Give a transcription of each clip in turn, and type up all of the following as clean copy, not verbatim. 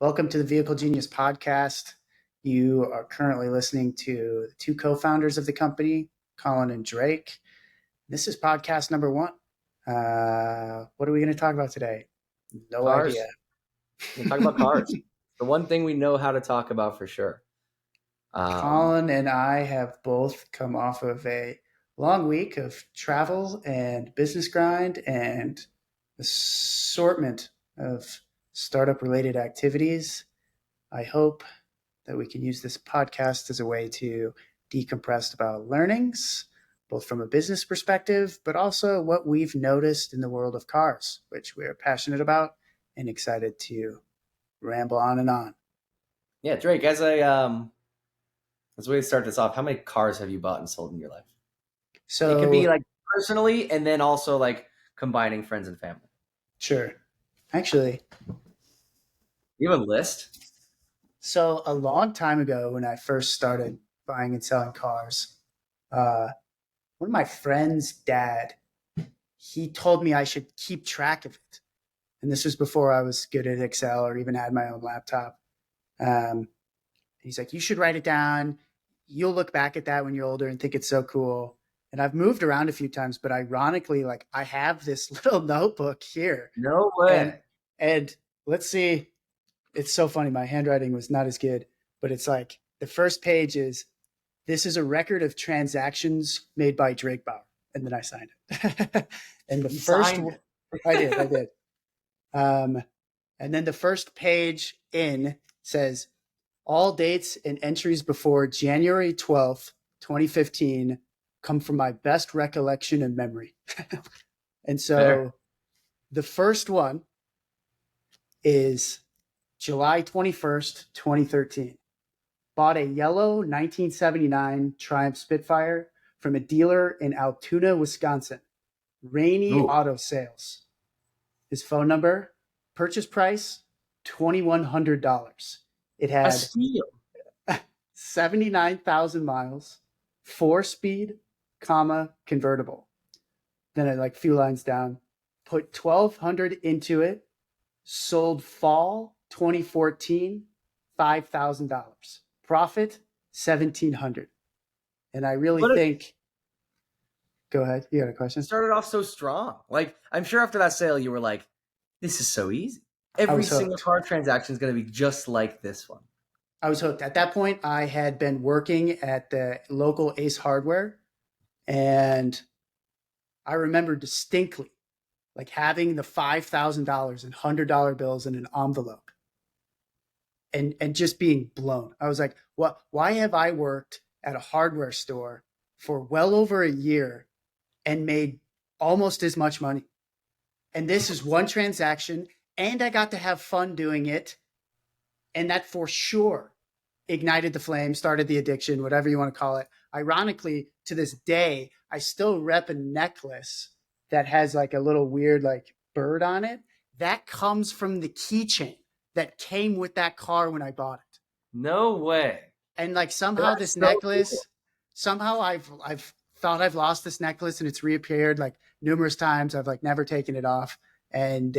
Welcome to the Vehicle Genius podcast. You are currently listening to the two co-founders of the company, Colin and Drake. This is podcast number one. What are we going to talk about today? No Cars. idea. We're talking about cars. The one thing we know how to talk about for sure. Colin and I have both come off of a long week of travel and business grind and assortment of startup-related activities. I hope that we can use this podcast as a way to decompress about learnings, both from a business perspective, but also what we've noticed in the world of cars, which we're passionate about and excited to ramble on and on. Yeah, Drake, as we start this off, how many cars have you bought and sold in your life? So it could be like personally and then also like combining friends and family. Sure. Actually, you have a list? So a long time ago when I first started buying and selling cars, one of my friend's dad, he told me I should keep track of it. And this was before I was good at Excel or even had my own laptop. He's like, you should write it down. You'll look back at that when you're older and think it's so cool. And I've moved around a few times, but ironically, like I have this little notebook here. No way. And let's see. It's so funny. My handwriting was not as good, but it's like the first page is, this is a record of transactions made by Drake Bauer. And then I signed it. And the first, I did. And then the first page in says, all dates and entries before January 12th, 2015 come from my best recollection and memory. And so the first one is July 21st, 2013. Bought a yellow 1979 Triumph Spitfire from a dealer in Altoona, Wisconsin. Rainy Auto Sales. His phone number, purchase price, $2,100. It had 79,000 miles, 4-speed, convertible. Then I like few lines down, put $1,200 into it, sold fall 2014, $5,000. Profit, $1,700. And I really think, go ahead. You got a question? Started off so strong. Like, I'm sure after that sale, you were like, this is so easy. Every single car transaction is going to be just like this one. I was hooked. At that point, I had been working at the local Ace Hardware, and I remember distinctly like having the $5,000 and $100 bills in an envelope and just being blown. I was like, what? Why have I worked at a hardware store for well over a year and made almost as much money? And this is one transaction, and I got to have fun doing it. And that for sure ignited the flame, started the addiction, whatever you want to call it. Ironically, to this day, I still rep a necklace that has like a little weird like bird on it. That comes from the keychain that came with that car when I bought it. No way. And like somehow this necklace, somehow I've thought I've lost this necklace and it's reappeared like numerous times. I've like never taken it off. And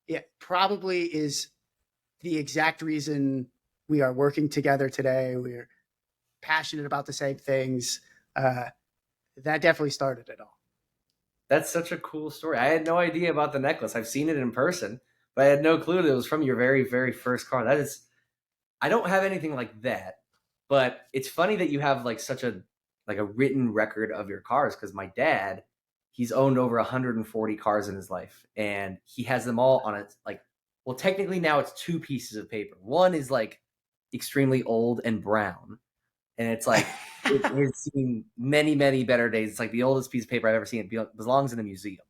it probably is the exact reason we are working together today. We're passionate about the same things. That definitely started it all. That's such a cool story. I had no idea about the necklace. I've seen it in person, but I had no clue that it was from your very, very first car. That is, I don't have anything like that, but it's funny that you have like such a written record of your cars. Cause my dad, he's owned over 140 cars in his life, and he has them all on it. Like, well, technically now it's 2 pieces of paper. One is like extremely old and brown, and it's like it has seen many, many better days. It's like the oldest piece of paper I've ever seen. It belongs in a museum.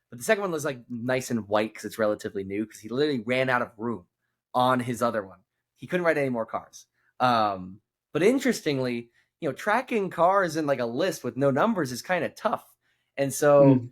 But the second one was like nice and white because it's relatively new, because he literally ran out of room on his other one. He couldn't write any more cars. But interestingly, tracking cars in like a list with no numbers is kind of tough. And so,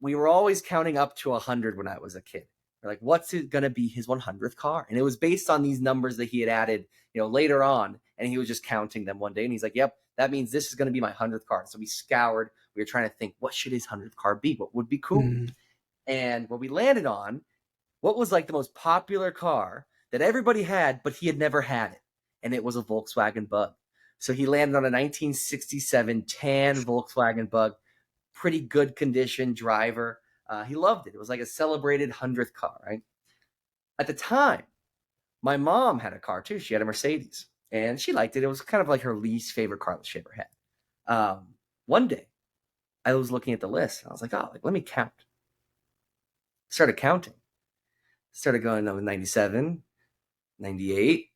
we were always counting up to 100 when I was a kid. We're like, what's it going to be his 100th car? And it was based on these numbers that he had added, later on. And he was just counting them one day. And he's like, yep, that means this is going to be my 100th car. So we scoured. We were trying to think, what should his 100th car be? What would be cool? And what we landed on what was like the most popular car that everybody had, but he had never had it. And it was a Volkswagen Bug. So he landed on a 1967 tan Volkswagen Bug, pretty good condition driver. He loved it. It was like a celebrated 100th car, right? At the time, my mom had a car too. She had a Mercedes and she liked it. It was kind of like her least favorite car that she ever had. One day, I was looking at the list. And I was like, oh, like, let me count. Started counting. Started going on 97, 98,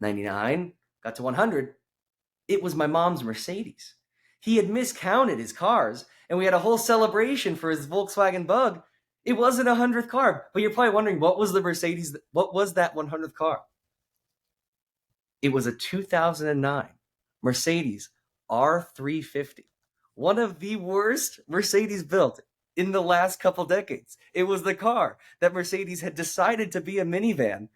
99, got to 100. It was my mom's Mercedes. He had miscounted his cars, and we had a whole celebration for his Volkswagen Bug. It wasn't a 100th car, but you're probably wondering, what was the Mercedes? What was that 100th car? It was a 2009 Mercedes R350, one of the worst Mercedes built in the last couple decades. It was the car that Mercedes had decided to be a minivan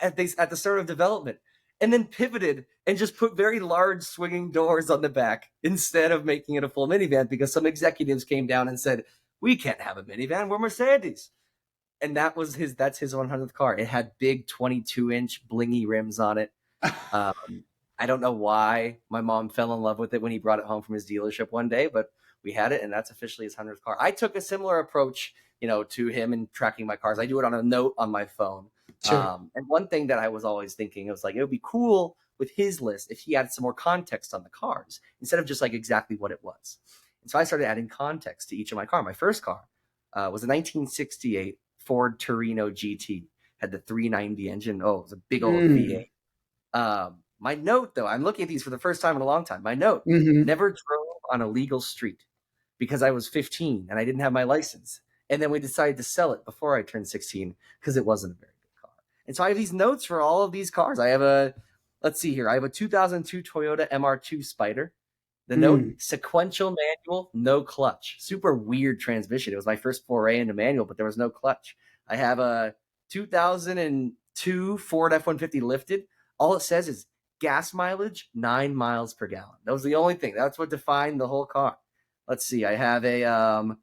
at the start of development, and then pivoted and just put very large swinging doors on the back instead of making it a full minivan, because some executives came down and said, we can't have a minivan, we're Mercedes. And that's his 100th car. It had big 22-inch blingy rims on it. I don't know why my mom fell in love with it when he brought it home from his dealership one day, but we had it, and that's officially his 100th car. I took a similar approach, to him in tracking my cars. I do it on a note on my phone. Sure. And one thing that I was always thinking, it was like, it would be cool with his list if he had some more context on the cars instead of just like exactly what it was. And so I started adding context to each of my car. My first car was a 1968 Ford Torino GT, had the 390 engine. Oh, it was a big old V8. My note, though, I'm looking at these for the first time in a long time. My note, never drove on a legal street because I was 15 and I didn't have my license. And then we decided to sell it before I turned 16 because it wasn't a very good car. And so I have these notes for all of these cars. I have let's see here. I have a 2002 Toyota MR2 Spider. The note, sequential manual, no clutch. Super weird transmission. It was my first foray into manual, but there was no clutch. I have a 2002 Ford F-150 lifted. All it says is gas mileage, 9 miles per gallon. That was the only thing. That's what defined the whole car. Let's see. I have a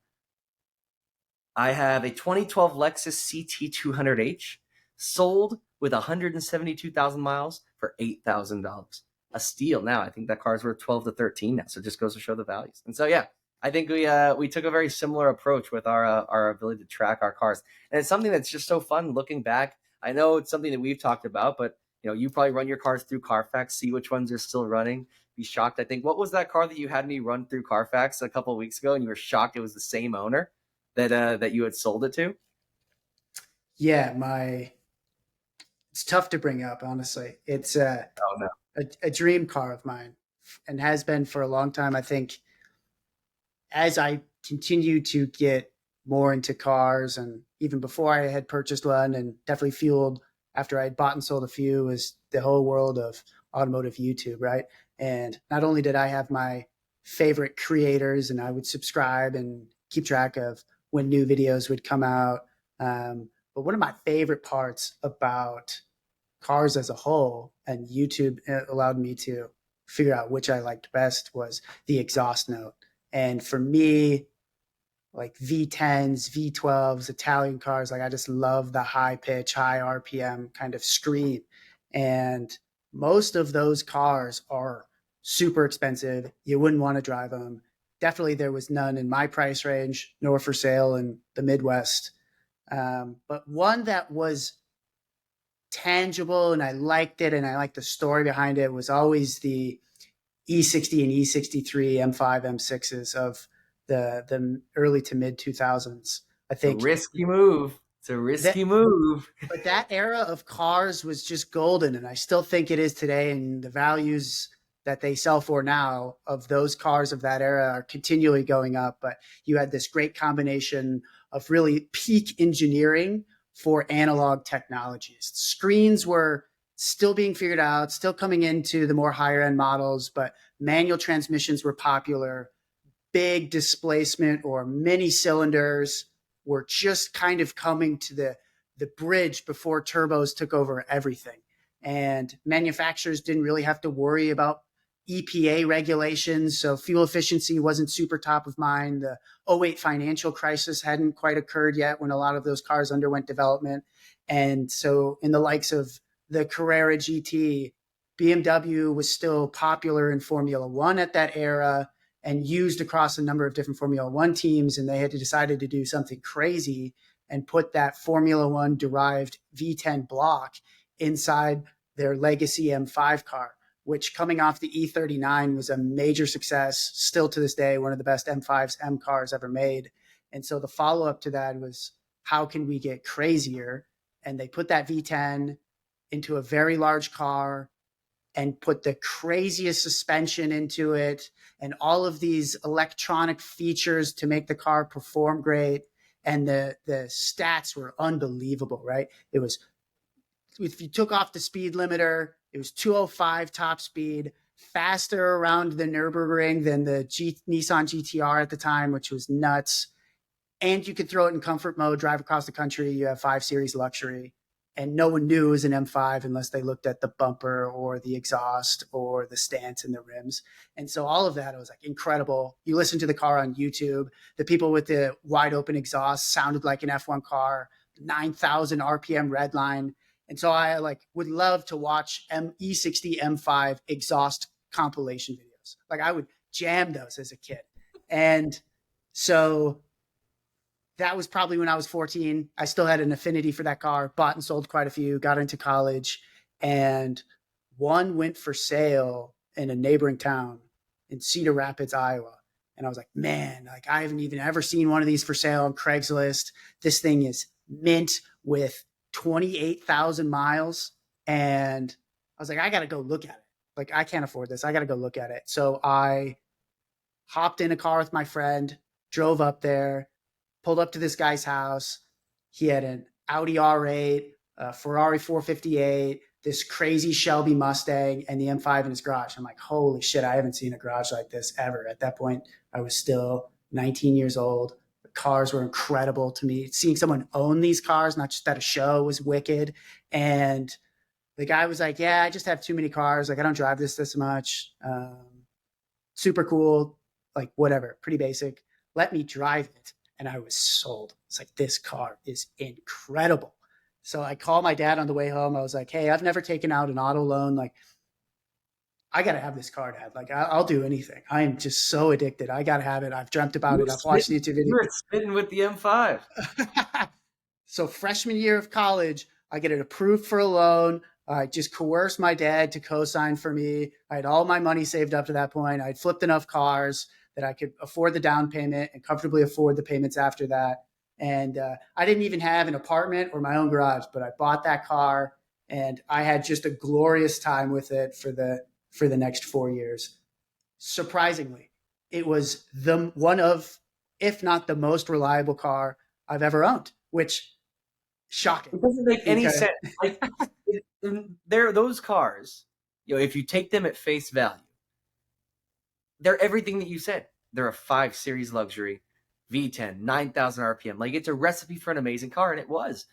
2012 Lexus CT200H sold with 172,000 miles for $8,000. A steal now. I think that car's worth 12 to 13 now. So it just goes to show the values. And so, yeah, I think we took a very similar approach with our ability to track our cars. And it's something that's just so fun looking back. I know it's something that we've talked about, but you probably run your cars through Carfax, see which ones are still running. Be shocked. I think, what was that car that you had me run through Carfax a couple of weeks ago, and you were shocked it was the same owner that you had sold it to? Yeah, it's tough to bring up, honestly. It's Oh no. a dream car of mine and has been for a long time. I think as I continue to get more into cars, and even before I had purchased one, and definitely fueled after I had bought and sold a few, was the whole world of automotive YouTube, right? And not only did I have my favorite creators and I would subscribe and keep track of when new videos would come out, but one of my favorite parts about cars as a whole, and YouTube allowed me to figure out which I liked best, was the exhaust note. And for me, like V10s, V12s, Italian cars, like I just love the high pitch, high RPM kind of scream. And most of those cars are super expensive. You wouldn't want to drive them. Definitely there was none in my price range, nor for sale in the Midwest. But one that was tangible and I liked it and I liked the story behind it was always the E60 and E63 M5 M6s of the early to mid 2000s. I think It's a risky move. Move. But that era of cars was just golden, and I still think it is today. And the values that they sell for now of those cars of that era are continually going up. But you had this great combination of really peak engineering for analog technologies. Screens were still being figured out, still coming into the more higher end models, but manual transmissions were popular. Big displacement or many cylinders were just kind of coming to the bridge before turbos took over everything. And manufacturers didn't really have to worry about EPA regulations, so fuel efficiency wasn't super top of mind. The '08 financial crisis hadn't quite occurred yet when a lot of those cars underwent development. And so, in the likes of the Carrera GT, BMW was still popular in Formula One at that era and used across a number of different Formula One teams. And they had decided to do something crazy and put that Formula One derived V10 block inside their legacy M5 car, which coming off the E39 was a major success. Still to this day, one of the best M5s, M cars ever made. And so the follow up to that was, how can we get crazier? And they put that V10 into a very large car and put the craziest suspension into it and all of these electronic features to make the car perform great. And the stats were unbelievable, right? It was, if you took off the speed limiter, it was 205 top speed, faster around the Nürburgring than the Nissan GTR at the time, which was nuts. And you could throw it in comfort mode, drive across the country. You have 5 Series luxury. And no one knew it was an M5 unless they looked at the bumper or the exhaust or the stance and the rims. And so all of that was like incredible. You listen to the car on YouTube. The people with the wide open exhaust sounded like an F1 car, 9,000 RPM redline. And so I would love to watch E60 M5 exhaust compilation videos. Like I would jam those as a kid. And so that was probably when I was 14. I still had an affinity for that car, bought and sold quite a few, got into college, and one went for sale in a neighboring town in Cedar Rapids, Iowa. And I was like, man, like I haven't even ever seen one of these for sale on Craigslist. This thing is mint with 28,000 miles. And I was like, I got to go look at it. Like, I can't afford this. I got to go look at it. So I hopped in a car with my friend, drove up there, pulled up to this guy's house. He had an Audi R8, a Ferrari 458, this crazy Shelby Mustang, and the M5 in his garage. I'm like, holy shit, I haven't seen a garage like this ever. At that point, I was still 19 years old. The cars were incredible to me. Seeing someone own these cars, not just at a show, was wicked. And the guy was like, yeah, I just have too many cars. Like, I don't drive this much. Super cool. Like, whatever, pretty basic. Let me drive it. And I was sold. It's like, this car is incredible. So I called my dad on the way home. I was like, hey, I've never taken out an auto loan. Like, I got to have this car, Dad. Like, I'll do anything. I am just so addicted. I got to have it. I've dreamt about it. I've watched YouTube videos. You were spitting with the M5. So freshman year of college, I get it approved for a loan. I just coerced my dad to co-sign for me. I had all my money saved up to that point. I'd flipped enough cars that I could afford the down payment and comfortably afford the payments after that. And I didn't even have an apartment or my own garage, but I bought that car and I had just a glorious time with it for the next 4 years. Surprisingly, it was the one of, if not the most reliable car I've ever owned, which shocking. It doesn't make any sense. Like, those cars, if you take them at face value, they're everything that you said. They're a 5 Series luxury, V10, 9,000 RPM. Like, it's a recipe for an amazing car, and it was.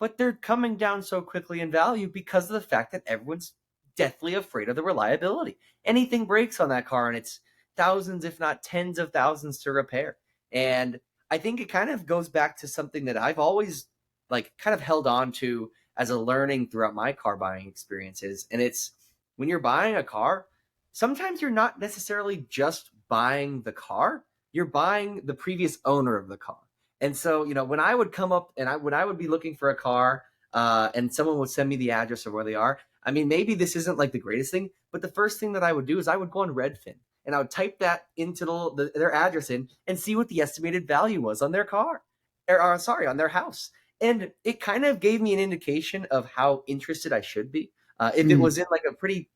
But they're coming down so quickly in value because of the fact that everyone's deathly afraid of the reliability. Anything breaks on that car, and it's thousands, if not tens of thousands to repair. And I think it kind of goes back to something that I've always kind of held on to as a learning throughout my car buying experiences. And it's, when you're buying a car, sometimes you're not necessarily just buying the car, you're buying the previous owner of the car. And so, when I would come up and when I would be looking for a car and someone would send me the address of where they are, I mean, maybe this isn't like the greatest thing, but the first thing that I would do is I would go on Redfin and I would type that into their address in and see what the estimated value was on their car, on their house. And it kind of gave me an indication of how interested I should be. If it was in a pretty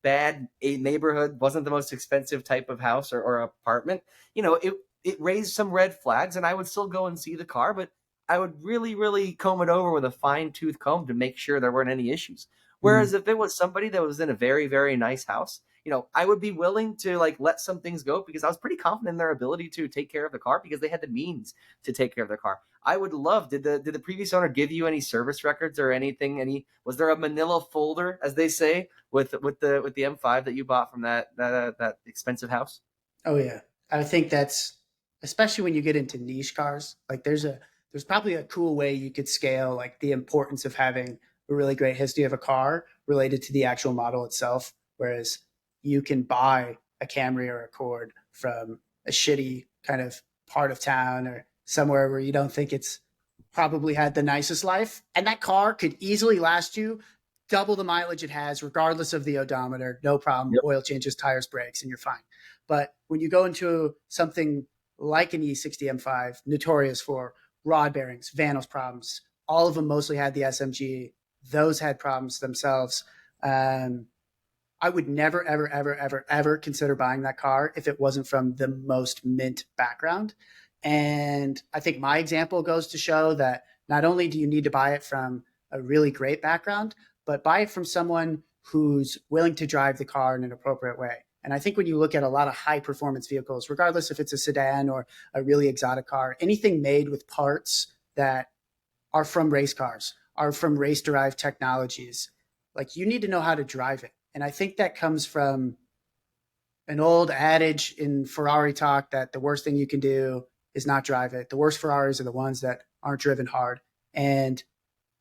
bad neighborhood, wasn't the most expensive type of house or apartment, it raised some red flags, and I would still go and see the car, but I would really, really comb it over with a fine-tooth comb to make sure there weren't any issues. Whereas if it was somebody that was in a very, very nice house, I would be willing to like let some things go because I was pretty confident in their ability to take care of the car because they had the means to take care of their car. I would love. Did the previous owner give you any service records or anything? Was there a Manila folder, as they say, with the M5 that you bought from that expensive house? Oh yeah. I think that's especially when you get into niche cars. Like there's probably a cool way you could scale like the importance of having a really great history of a car related to the actual model itself. Whereas you can buy a Camry or a Accord from a shitty kind of part of town or somewhere where you don't think it's probably had the nicest life. And that car could easily last you double the mileage it has, regardless of the odometer. No problem. Yep. Oil changes, tires, brakes, and you're fine. But when you go into something like an E60 M5, notorious for rod bearings, Vanos problems, all of them mostly had the SMG. Those had problems themselves. I would never, ever, ever, ever, ever consider buying that car if it wasn't from the most mint background. And I think my example goes to show that not only do you need to buy it from a really great background, but buy it from someone who's willing to drive the car in an appropriate way. And I think when you look at a lot of high performance vehicles, regardless if it's a sedan or a really exotic car, anything made with parts that are from race cars, are from race derived technologies, like you need to know how to drive it. And I think that comes from an old adage in Ferrari talk that the worst thing you can do is not drive it. The worst Ferraris are the ones that aren't driven hard. And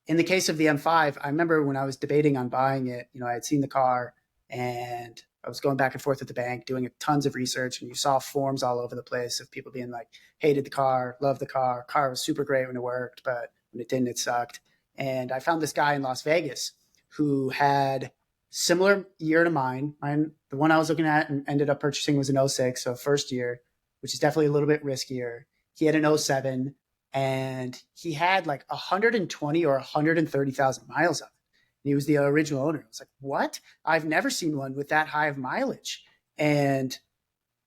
in the case of the M5, I remember when I was debating on buying it, I had seen the car and I was going back and forth with the bank doing tons of research, and you saw forums all over the place of people being like, hated the car, loved the car was super great when it worked, but when it didn't, it sucked. And I found this guy in Las Vegas who had similar year to mine. The one I was looking at and ended up purchasing was an '06, so first year, which is definitely a little bit riskier. He had an '07, and he had like 120 or 130,000 miles of it. And he was the original owner. I was like, what? I've never seen one with that high of mileage. And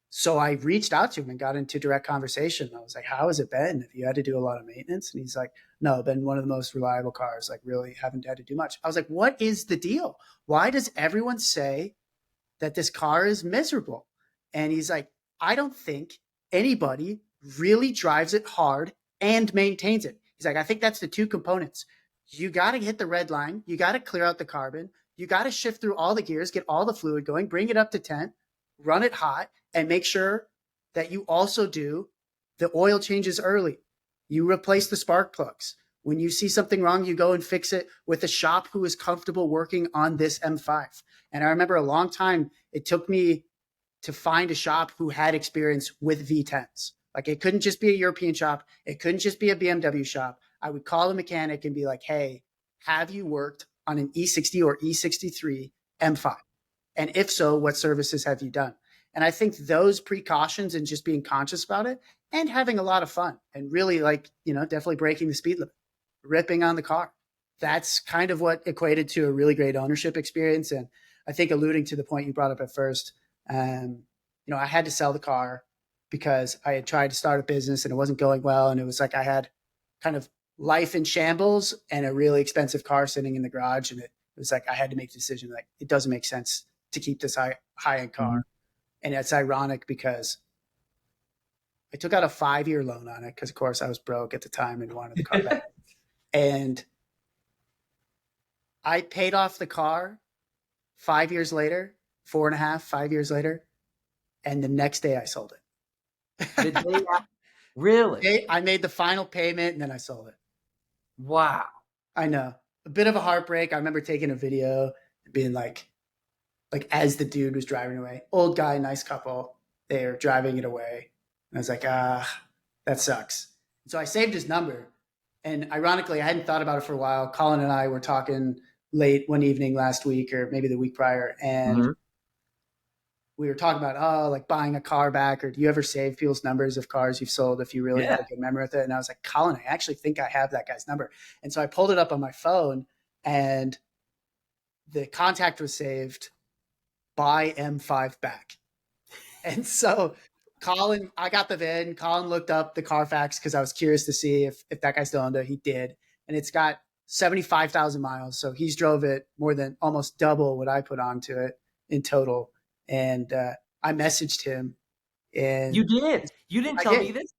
so I reached out to him and got into direct conversation. I was like, how has it been? Have you had to do a lot of maintenance? And he's like, no, been one of the most reliable cars. Like really haven't had to do much. I was like, what is the deal? Why does everyone say that this car is miserable? And he's like, I don't think anybody really drives it hard and maintains it. He's like, I think that's the two components. You got to hit the red line. You got to clear out the carbon. You got to shift through all the gears, get all the fluid going, bring it up to 10, run it hot, and make sure that you also do the oil changes early. You replace the spark plugs. When you see something wrong, you go and fix it with a shop who is comfortable working on this M5. And I remember a long time it took me to find a shop who had experience with V10s. Like it couldn't just be a European shop. It couldn't just be a BMW shop. I would call the mechanic and be like, hey, have you worked on an E60 or E63 M5? And if so, what services have you done? And I think those precautions and just being conscious about it and having a lot of fun and really definitely breaking the speed limit, ripping on the car. That's kind of what equated to a really great ownership experience. And I think alluding to the point you brought up at first, I had to sell the car because I had tried to start a business and it wasn't going well. And it was like I had kind of life in shambles and a really expensive car sitting in the garage. And it was like I had to make a decision like it doesn't make sense to keep this high-end car. Mm-hmm. And it's ironic because I took out a 5-year loan on it because, of course, I was broke at the time and wanted the car back. And I paid off the car 5 years later, 4.5, 5 years later. And the next day I sold it. Really? I made the final payment and then I sold it. Wow. I know. A bit of a heartbreak. I remember taking a video and being like as the dude was driving away, old guy, nice couple, they're driving it away. And I was like, that sucks. And so I saved his number. And ironically, I hadn't thought about it for a while. Colin and I were talking late one evening last week or maybe the week prior. And we were talking about, like buying a car back, or do you ever save people's numbers of cars you've sold if you really have a good memory with it? And I was like, Colin, I actually think I have that guy's number. And so I pulled it up on my phone and the contact was saved, buy M5 back. And so Colin, I got the VIN. Colin looked up the Carfax because I was curious to see if that guy still owned it. He did. And it's got 75,000 miles. So he's drove it more than almost double what I put onto it in total. and I messaged him, You and did. You didn't I tell me did. this.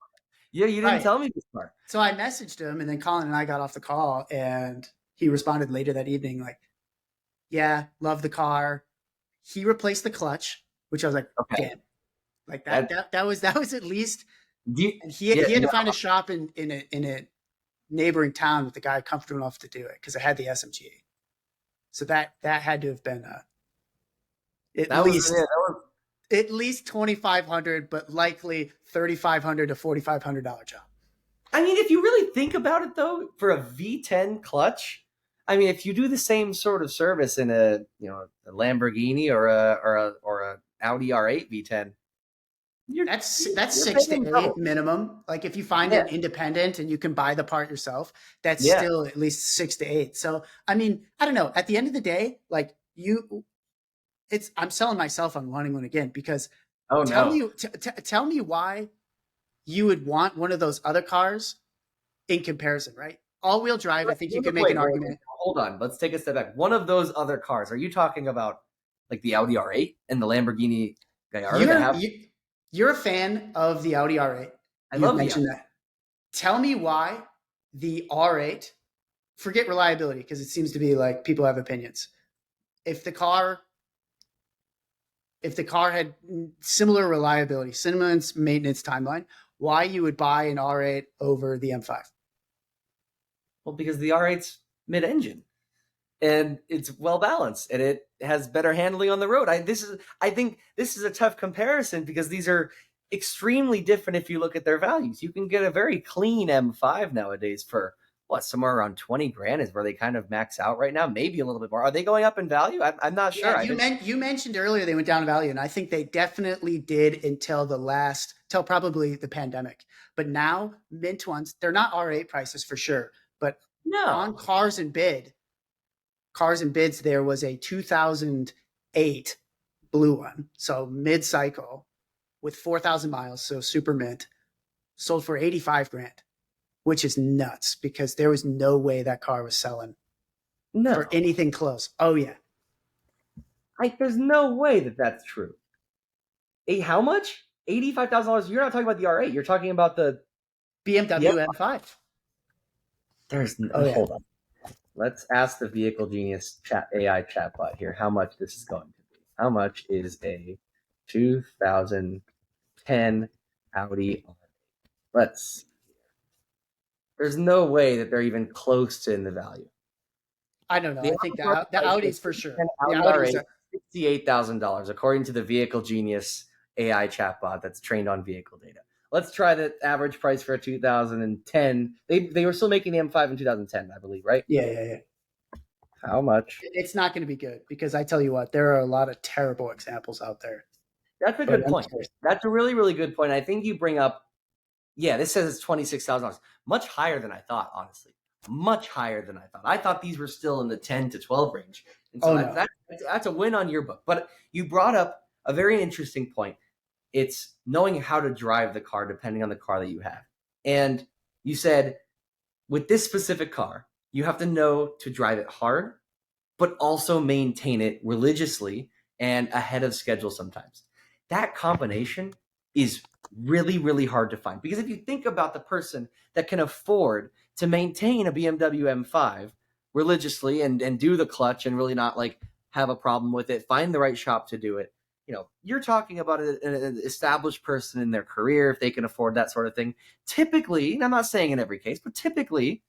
Yeah, you didn't Right. tell me this part. So I messaged him, and then Colin and I got off the call, and he responded later that evening, like, "Yeah, love the car." He replaced the clutch, which I was like, Okay. "Damn!" Like that. That That was at least. do you, And he yeah, had to no, find a shop in a neighboring town with the guy comfortable enough to do it because it had the SMG. So that had to have been at that was least yeah, that was at least 2,500, but likely 3,500 to $4,500 job. I mean, if you really think about it, though, for a V10 clutch, I mean, if you do the same sort of service in a Lamborghini or a Audi R8 V10, you're That's you're six to paying eight double. minimum. Like if you find Yeah, an independent and you can buy the part yourself, that's yeah. still at least 6 to 8. So I mean, I don't know. At the end of the day, like I'm selling myself on wanting one again because Oh tell no. me tell me why you would want one of those other cars in comparison, right? All-wheel drive, I think you can make an Wait. argument. Hold on. Let's take a step back. One of those other cars. Are you talking about like the Audi R8 and the Lamborghini Gallardo that You're have? you, you're a fan of the Audi R8. I You've love the mentioned Audi. that. Tell me why the R8, forget reliability because it seems to be like people have opinions. If the car if the car had similar reliability, similar maintenance timeline, why you would buy an R8 over the M5? Well, because the R8's mid-engine, and it's well balanced and it has better handling on the road. I think this is a tough comparison because these are extremely different if you look at their values. You can get a very clean M5 nowadays for what, somewhere around 20 grand is where they kind of max out right now, maybe a little bit more. Are they going up in value? I'm not Yeah, sure. I didn't. you mentioned earlier they went down in value, and I think they definitely did till probably the pandemic. But now mint ones, they're not R8 prices for sure. But on No. cars and bids, there was a 2008 blue one, so mid cycle with 4,000 miles, so super mint, sold for 85 grand, which is nuts because there was no way that car was selling for No. anything close. Oh yeah, There's no way that that's true. How much? $85,000. You're not talking about the R8. You're talking about the BMW M5. There's Oh yeah. hold on. Let's ask the Vehicle Genius chat AI chatbot here how much this is going to be. How much is a 2010 Audi R8? Let's see. There's no way that they're even close to in the value. I don't know. The I think market the price for Audis for sure. 2010 The Audi Audis R8 are. $68,000 according to the Vehicle Genius AI chatbot that's trained on vehicle data. Let's try the average price for a 2010. They were still making the M5 in 2010, I believe, right? Yeah. How much? It's not going to be good because I tell you what, there are a lot of terrible examples out there. That's a But good I'm point. curious. That's a really, really good point. I think you bring up, yeah, this says it's $26,000, much higher than I thought, honestly. Much higher than I thought. I thought these were still in the 10 to 12 range. And so Oh no. that's a win on your book. But you brought up a very interesting point. It's knowing how to drive the car depending on the car that you have. And you said with this specific car, you have to know to drive it hard, but also maintain it religiously and ahead of schedule sometimes. That combination is really, really hard to find because if you think about the person that can afford to maintain a BMW M5 religiously and do the clutch and really not like have a problem with it, find the right shop to do it. You're talking about an established person in their career if they can afford that sort of thing. Typically, and I'm not saying in every case, but typically,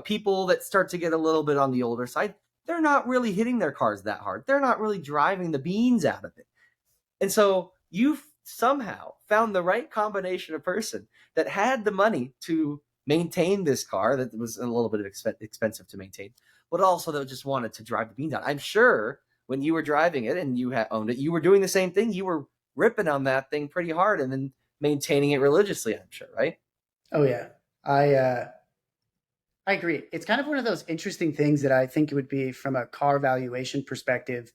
people that start to get a little bit on the older side, they're not really hitting their cars that hard. They're not really driving the beans out of it. And so you've somehow found the right combination of person that had the money to maintain this car that was a little bit expensive to maintain, but also that just wanted to drive the beans out. I'm sure when you were driving it and you had owned it, you were doing the same thing. You were ripping on that thing pretty hard and then maintaining it religiously, I'm sure, right? Oh yeah. I agree. It's kind of one of those interesting things that I think it would be from a car valuation perspective.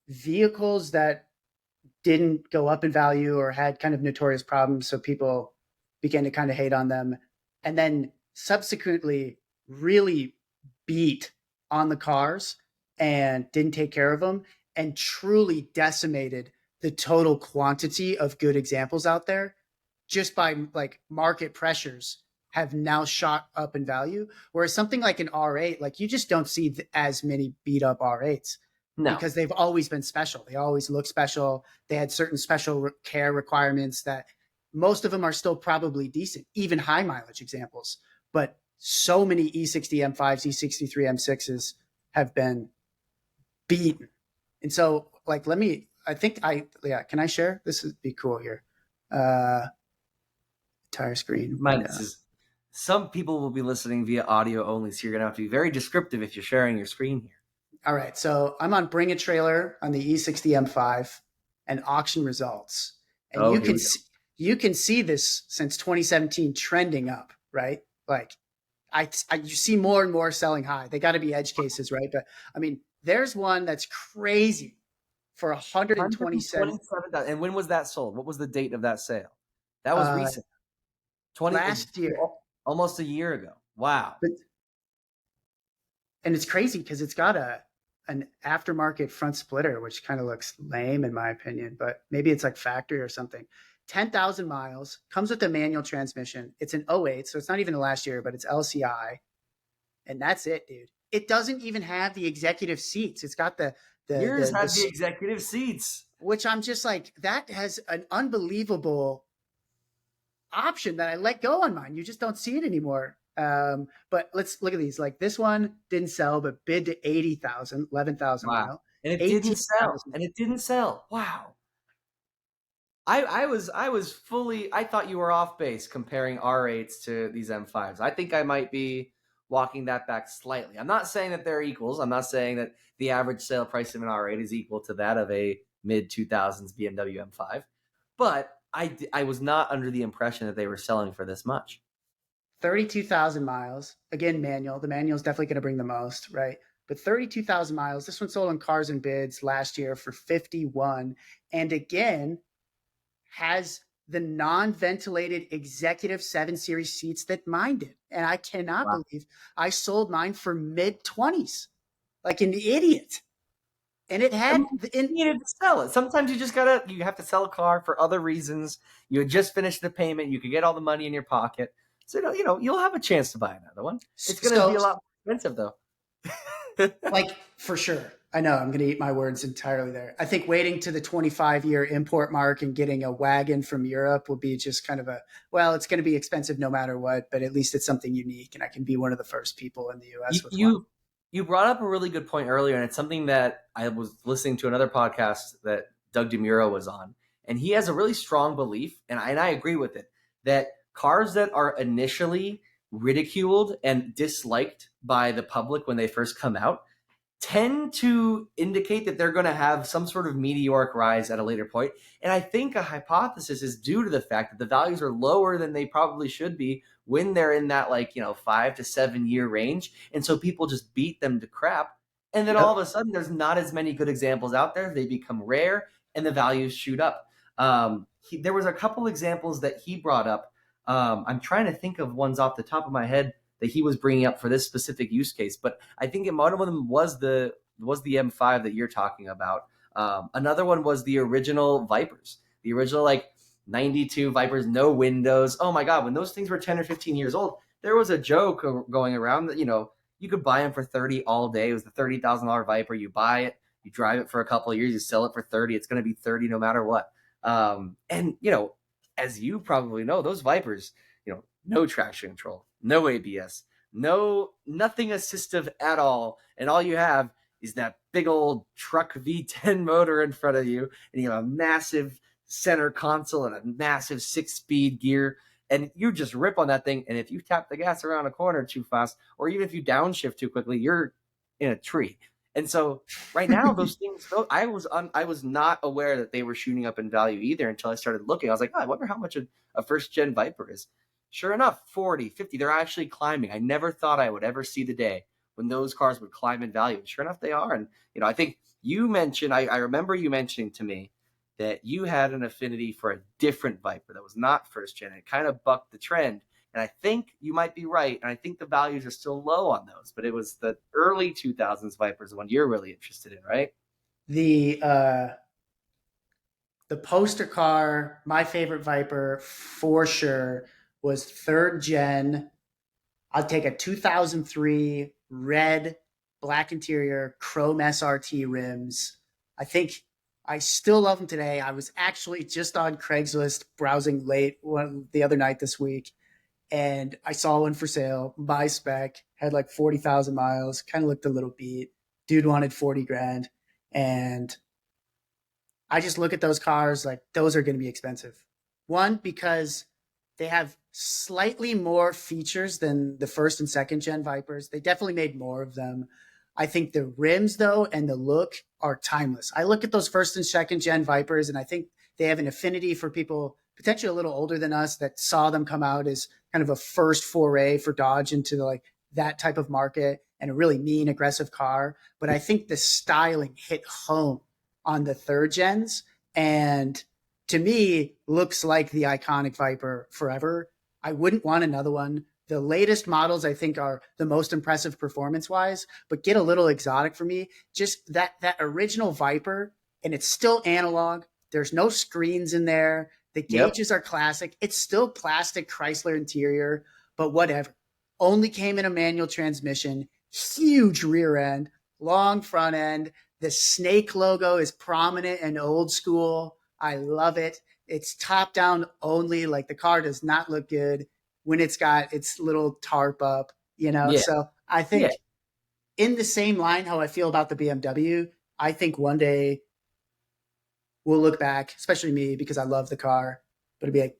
Vehicles that didn't go up in value or had kind of notorious problems, so people began to kind of hate on them, and then subsequently really beat on the cars and didn't take care of them and truly decimated the total quantity of good examples out there just by like market pressures have now shot up in value. Whereas something like an R8, like you just don't see as many beat up R8s No, because they've always been special. They always look special. They had certain special care requirements that most of them are still probably decent, even high mileage examples. But so many E60 M5s, E63 M6s have been beaten. And so, like, can I share? This would be cool here. Uh, Tire screen mind window. this is some people will be listening via audio only, so you're gonna have to be very descriptive if you're sharing your screen here. All right. So I'm on Bring a Trailer on the E60 M5 and auction results. And Oh, here we go. you can see this since 2017 trending up, right? Like you see more and more selling high. They got to be edge cases, right? But I mean, there's one that's crazy for 127 127,000. And when was that sold? What was the date of that sale? That was uh, recent. 20 last year. almost a year ago. Wow. But and it's crazy because it's got an aftermarket front splitter, which kind of looks lame in my opinion, but maybe it's like factory or something. 10,000 miles, comes with a manual transmission. It's an '08, so it's not even the last year, but it's LCI, and that's it, dude. It doesn't even have the executive seats. It's got Yours the had the executive seats. which I'm just like, that has an unbelievable option that I let go on mine. You just don't see it anymore. But let's look at these. Like this one didn't sell, but bid to 80,000, 11,000 Wow. mile. And it didn't sell. 18,000. And it didn't sell. Wow. I was fully, I thought you were off base comparing R8s to these M5s. I think I might be walking that back slightly. I'm not saying that they're equals. I'm not saying that the average sale price of an R8 is equal to that of a mid 2000s BMW M5. But I was not under the impression that they were selling for this much. 32,000 miles. Again, manual. The manual is definitely going to bring the most, right? But 32,000 miles. This one sold on Cars and Bids last year for 51. And again, has the non-ventilated executive 7 series seats that mine did. And I cannot Wow. believe I sold mine for mid 20s like an idiot. And it I had mean, you needed to sell it. Sometimes you have to sell a car for other reasons. You had just finished the payment. You could get all the money in your pocket. So, you'll have a chance to buy another one. It's going to be so a lot more expensive, though. like for sure. I know I'm going to eat my words entirely there. I think waiting to the 25-year import mark and getting a wagon from Europe will be just kind of it's going to be expensive no matter what, but at least it's something unique and I can be one of the first people in the You, US with one. you brought up a really good point earlier, and it's something that I was listening to another podcast that Doug DeMuro was on, and he has a really strong belief, and I agree with it, that cars that are initially ridiculed and disliked by the public when they first come out tend to indicate that they're going to have some sort of meteoric rise at a later point. And I think a hypothesis is due to the fact that the values are lower than they probably should be when they're in that 5 to 7 year range. And so people just beat them to crap. And then Yep. all of a sudden there's not as many good examples out there. They become rare and the values shoot up. There was a couple examples that he brought up. I'm trying to think of ones off the top of my head that he was bringing up for this specific use case, but I think one of them was the M5 that you're talking about. Another one was the original Vipers, the original 92 Vipers, no windows. Oh my God, when those things were 10 or 15 years old, there was a joke going around that you could buy them for 30 all day. It was the $30,000 Viper. You buy it, you drive it for a couple of years, you sell it for 30. It's going to be 30 no matter what. And as you probably know, those Vipers, no traction control, no ABS, nothing assistive at all. And all you have is that big old truck V10 motor in front of you, and you have a massive center console and a massive 6-speed gear. And you just rip on that thing. And if you tap the gas around a corner too fast, or even if you downshift too quickly, you're in a tree. And so right now, those things, I was not aware that they were shooting up in value either until I started looking. I was like, I wonder how much a first gen Viper is. Sure enough, 40, 50, they're actually climbing. I never thought I would ever see the day when those cars would climb in value. And sure enough, they are. And, I think you mentioned, I remember you mentioning to me that you had an affinity for a different Viper that was not first gen. It kind of bucked the trend. And I think you might be right. And I think the values are still low on those. But it was the early 2000s Vipers, the one you're really interested in, right? The the poster car, my favorite Viper for sure was third gen. I'll take a 2003 red, black interior, chrome SRT rims. I think I still love them today. I was actually just on Craigslist browsing late the other night this week, and I saw one for sale, by spec, had like 40,000 miles, kind of looked a little beat. Dude wanted 40 grand. And I just look at those cars like those are going to be expensive. One, because they have slightly more features than the first and second gen Vipers. They definitely made more of them. I think the rims, though, and the look are timeless. I look at those first and second gen Vipers, and I think they have an affinity for people potentially a little older than us that saw them come out as kind of a first foray for Dodge into like that type of market and a really mean, aggressive car. But I think the styling hit home on the third gens, and to me looks like the iconic Viper forever. I wouldn't want another one. The latest models I think are the most impressive performance wise, but get a little exotic for me. Just that original Viper, and it's still analog. There's no screens in there. The Yep. gauges are classic. It's still plastic Chrysler interior, but whatever. Only came in a manual transmission, huge rear end, long front end. The snake logo is prominent and old school. I love it. It's top down only. Like the car does not look good when it's got its little tarp up, you know? Yeah. So I Yeah. think in the same line, how I feel about the BMW, I think one day we'll look back, especially me, because I love the car, but it'd be like,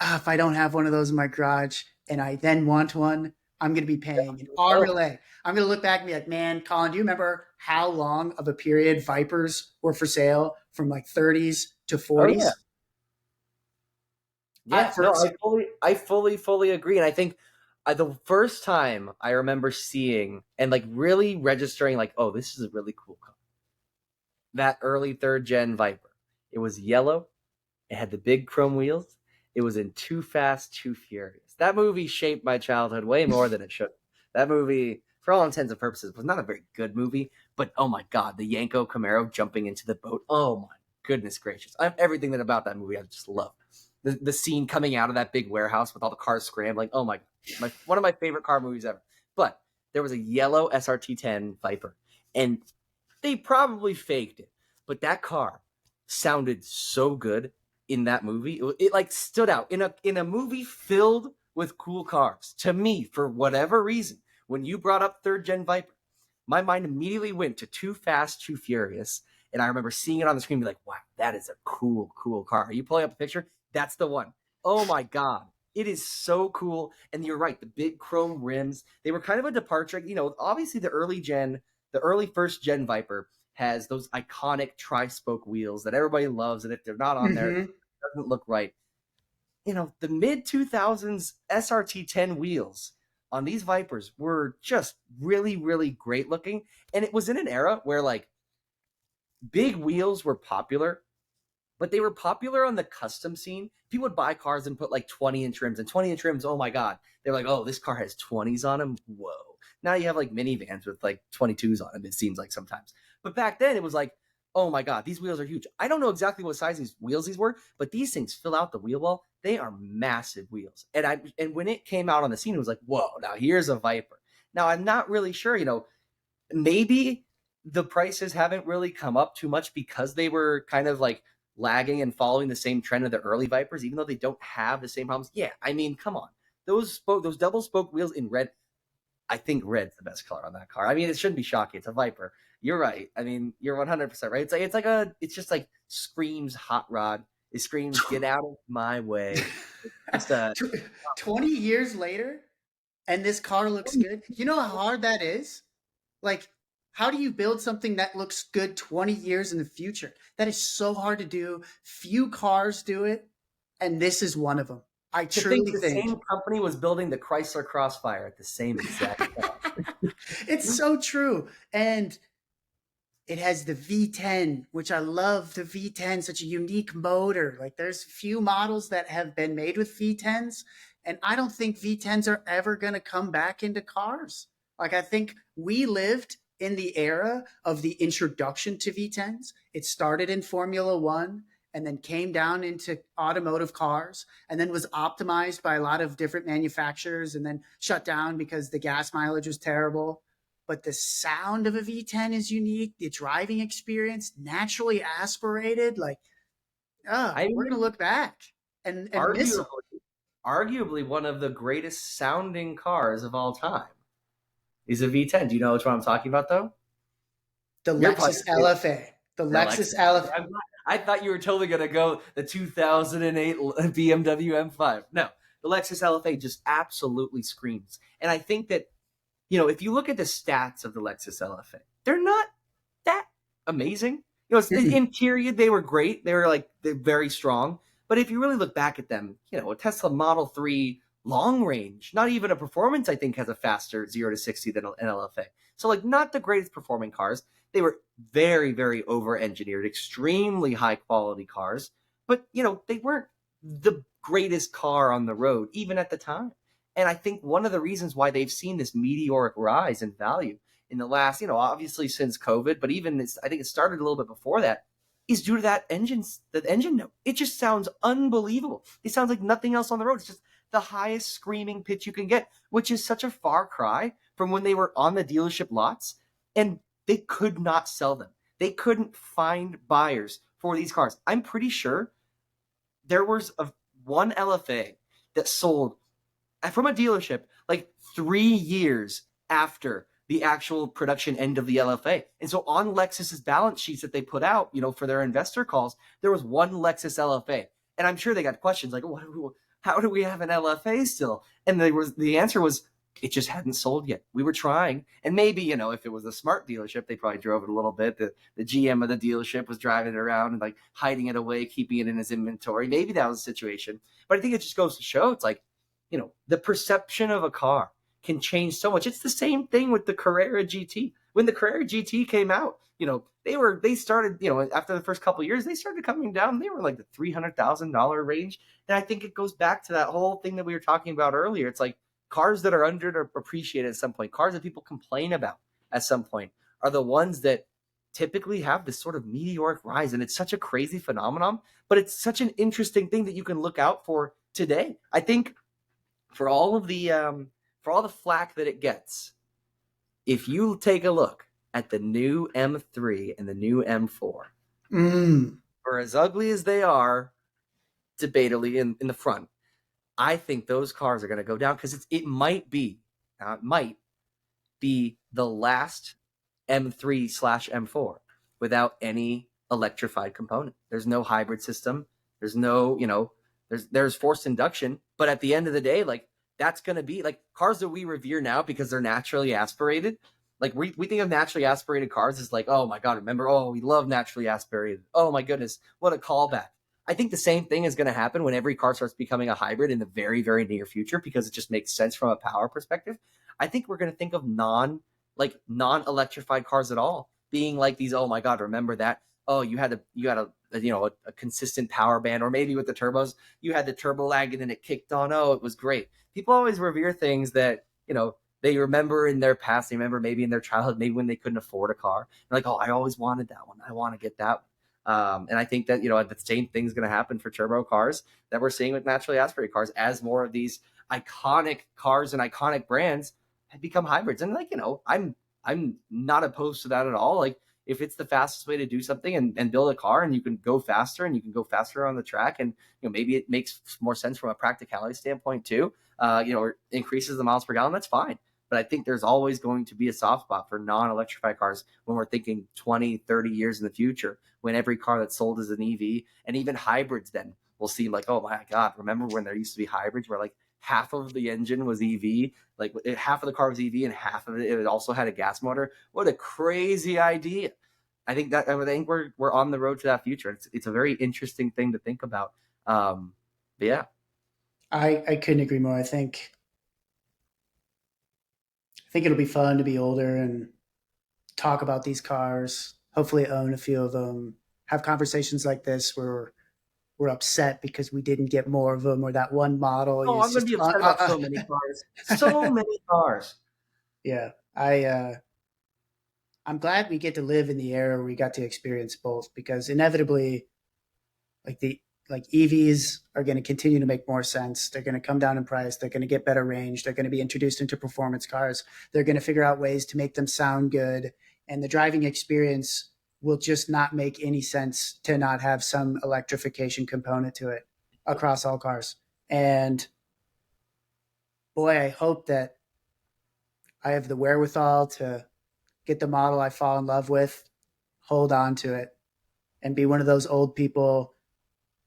if I don't have one of those in my garage and I then want one, I'm going to be paying an arm and a Oh, leg. I'm going to look back and be like, man, Colin, do you remember how long of a period Vipers were for sale from like 30s to oh yeah. 40s? Yeah. For No, I fully agree. And I think the first time I remember seeing and like really registering, like, oh, this is a really cool car. That early third gen Viper. It was yellow. It had the big chrome wheels. It was in Too Fast, Too Furious. That movie shaped my childhood way more than it should. That movie, for all intents and purposes, was not a very good movie. But oh my god, the Yanko Camaro jumping into the boat. Oh my goodness gracious! Everything that about that movie I just love. The scene coming out of that big warehouse with all the cars scrambling. Oh my, one of my favorite car movies ever. But there was a yellow SRT10 Viper, and they probably faked it, but that car sounded so good in that movie. It like stood out in a movie filled with cool cars. To me, for whatever reason, when you brought up third gen Viper, my mind immediately went to Too Fast, Too Furious, and I remember seeing it on the screen, and be like, "Wow, that is a cool car." Are you pulling up a picture? That's the one. Oh my god. It is so cool. And you're right, the big chrome rims, they were kind of a departure. Obviously the early first gen Viper has those iconic tri-spoke wheels that everybody loves, and if they're not on there, it Mm-hmm. doesn't look right. The mid 2000s SRT10 wheels on these Vipers were just really, really great looking, and it was in an era where like big wheels were popular, but they were popular on the custom scene. People would buy cars and put like 20-inch rims, and 20-inch rims, oh my god, they're like, oh, this car has 20s on them. Whoa. Now you have like minivans with like 22s on them, it seems like sometimes. But back then it was like, oh my god, these wheels are huge. I don't know exactly what size these wheels these were, but these things fill out the wheel well. They are massive wheels. And when it came out on the scene, it was like, whoa, now here's a Viper. Now I'm not really sure, maybe the prices haven't really come up too much because they were kind of like lagging and following the same trend of the early Vipers, even though they don't have the same problems. Yeah, I mean, come on. Those double spoke wheels in red, I think red's the best color on that car. I mean, it shouldn't be shocking. It's a Viper. You're right. I mean, you're 100% right. It's just like screams hot rod. It screams get out of my way. It's just a 20 years later, and this car looks good. You know how hard that is? Like, how do you build something that looks good 20 years in the future? That is so hard to do. Few cars do it, and this is one of them. I to think truly the think same company was building the Chrysler Crossfire at the same exact time. it's so true. And it has the V10, which I love the V10, such a unique motor. Like there's few models that have been made with V10s, and I don't think V10s are ever going to come back into cars. Like I think we lived in the era of the introduction to V10s. It started in Formula 1, and then came down into automotive cars and then was optimized by a lot of different manufacturers and then shut down because the gas mileage was terrible. But the sound of a V10 is unique. The driving experience, naturally aspirated, like, I we're gonna mean, look back and miss them. arguably one of the greatest sounding cars of all time is a V10. Do you know which one I'm talking about, though? The You're probably Lexus LFA, the the Lexus. Lexus LFA. I thought you were totally gonna go the 2008 BMW M5. No, the Lexus LFA just absolutely screams. And I think that if you look at the stats of the Lexus LFA, they're not that amazing. In period, they were great. They're very strong. But if you really look back at them, a Tesla Model 3 long range, not even a performance, I think, has a faster 0 to 60 than an LFA. So, not the greatest performing cars. They were very, very over-engineered, extremely high-quality cars. But, they weren't the greatest car on the road, even at the time. And I think one of the reasons why they've seen this meteoric rise in value in the last, obviously since COVID, but even I think it started a little bit before that, is due to that engine note. It just sounds unbelievable. It sounds like nothing else on the road. It's just the highest screaming pitch you can get, which is such a far cry from when they were on the dealership lots and they could not sell them. They couldn't find buyers for these cars. I'm pretty sure there was one LFA that sold from a dealership like 3 years after the actual production end of the LFA. And so on Lexus's balance sheets that they put out, for their investor calls, there was one Lexus LFA. And I'm sure they got questions like, how do we have an LFA still? And the answer was, it just hadn't sold yet. We were trying. And maybe, if it was a smart dealership, they probably drove it a little bit. The GM of the dealership was driving it around and like hiding it away, keeping it in his inventory. Maybe that was the situation. But I think it just goes to show it's like, the perception of a car can change so much. It's the same thing with the Carrera GT. When the Carrera GT came out, they started, after the first couple of years, they started coming down. They were like the $300,000 range. And I think it goes back to that whole thing that we were talking about earlier. It's like cars that are underappreciated at some point, cars that people complain about at some point are the ones that typically have this sort of meteoric rise. And it's such a crazy phenomenon, but it's such an interesting thing that you can look out for today. I think for all the flack that it gets, if you take a look at the new M3 and the new M4, for as ugly as they are, debatably in the front, I think those cars are going to go down because it might be the last M3/M4 without any electrified component. There's no hybrid system. There's no, there's forced induction, but at the end of the day, like that's going to be like cars that we revere now because they're naturally aspirated. Like we think of naturally aspirated cars as like, oh my God, remember, oh, we love naturally aspirated. Oh my goodness, what a callback. I think the same thing is going to happen when every car starts becoming a hybrid in the very, very near future because it just makes sense from a power perspective. I think we're going to think of non-electrified cars at all being like these, oh my God, remember that? Oh, you had a consistent power band, or maybe with the turbos, you had the turbo lag and then it kicked on. Oh, it was great. People always revere things that, they remember in their past. They remember maybe in their childhood, maybe when they couldn't afford a car. They're like, oh, I always wanted that one. I want to get that one. And I think that, the same thing's going to happen for turbo cars that we're seeing with naturally aspirated cars as more of these iconic cars and iconic brands have become hybrids. And I'm not opposed to that at all. Like if it's the fastest way to do something and build a car and you can go faster and you can go faster on the track and, maybe it makes more sense from a practicality standpoint too, or increases the miles per gallon, that's fine. But I think there's always going to be a soft spot for non-electrified cars when we're thinking 20, 30 years in the future, when every car that's sold is an EV and even hybrids then will seem like, oh my God, remember when there used to be hybrids where like half of the engine was EV, like half of the car was EV and half of it also had a gas motor. What a crazy idea. I think we're on the road to that future. It's a very interesting thing to think about. But yeah. I couldn't agree more. I think it'll be fun to be older and talk about these cars. Hopefully, own a few of them. Have conversations like this where we're upset because we didn't get more of them, or that one model. Oh, I'm going to be upset about so many cars. So many cars. Yeah, I'm glad we get to live in the era where we got to experience both, because inevitably like EVs are going to continue to make more sense. They're going to come down in price. They're going to get better range. They're going to be introduced into performance cars. They're going to figure out ways to make them sound good. And the driving experience will just not make any sense to not have some electrification component to it across all cars. And boy, I hope that I have the wherewithal to get the model I fall in love with, hold on to it, and be one of those old people,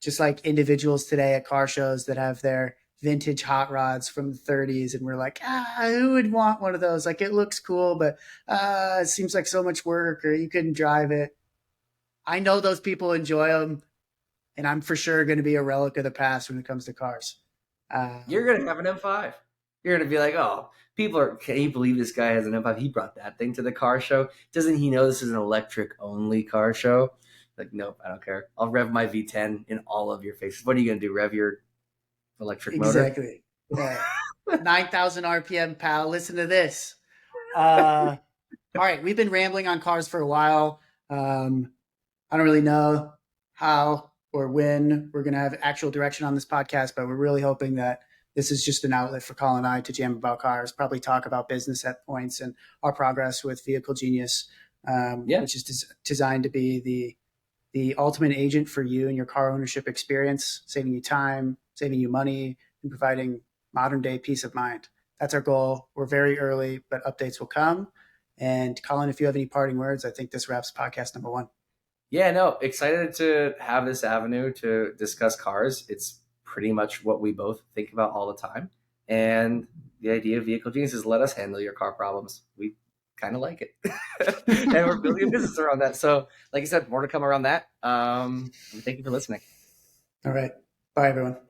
just like individuals today at car shows that have their vintage hot rods from the 30s. And we're like, who would want one of those? Like, it looks cool, but it seems like so much work, or you couldn't drive it. I know those people enjoy them, and I'm for sure going to be a relic of the past when it comes to cars. You're going to have an M5. You're going to be like, oh, people are, can you believe this guy has an M5? He brought that thing to the car show. Doesn't he know this is an electric only car show? Like, nope, I don't care. I'll rev my V10 in all of your faces. What are you going to do? Rev your electric motor? Exactly. Yeah. 9,000 RPM, pal. Listen to this. All right. We've been rambling on cars for a while. I don't really know how or when we're going to have actual direction on this podcast, but we're really hoping that this is just an outlet for Colin and I to jam about cars, probably talk about business at points and our progress with Vehicle Genius, which is designed to be the ultimate agent for you and your car ownership experience, saving you time, saving you money, and providing modern day peace of mind. That's our goal. We're very early, but updates will come. And Colin, if you have any parting words, I think this wraps podcast number 1. Yeah, no, excited to have this avenue to discuss cars. It's pretty much what we both think about all the time. And the idea of Vehicle Genius is let us handle your car problems. We kind of like it. And we're building a business around that. So, like I said, more to come around that. Thank you for listening. All right. Bye, everyone.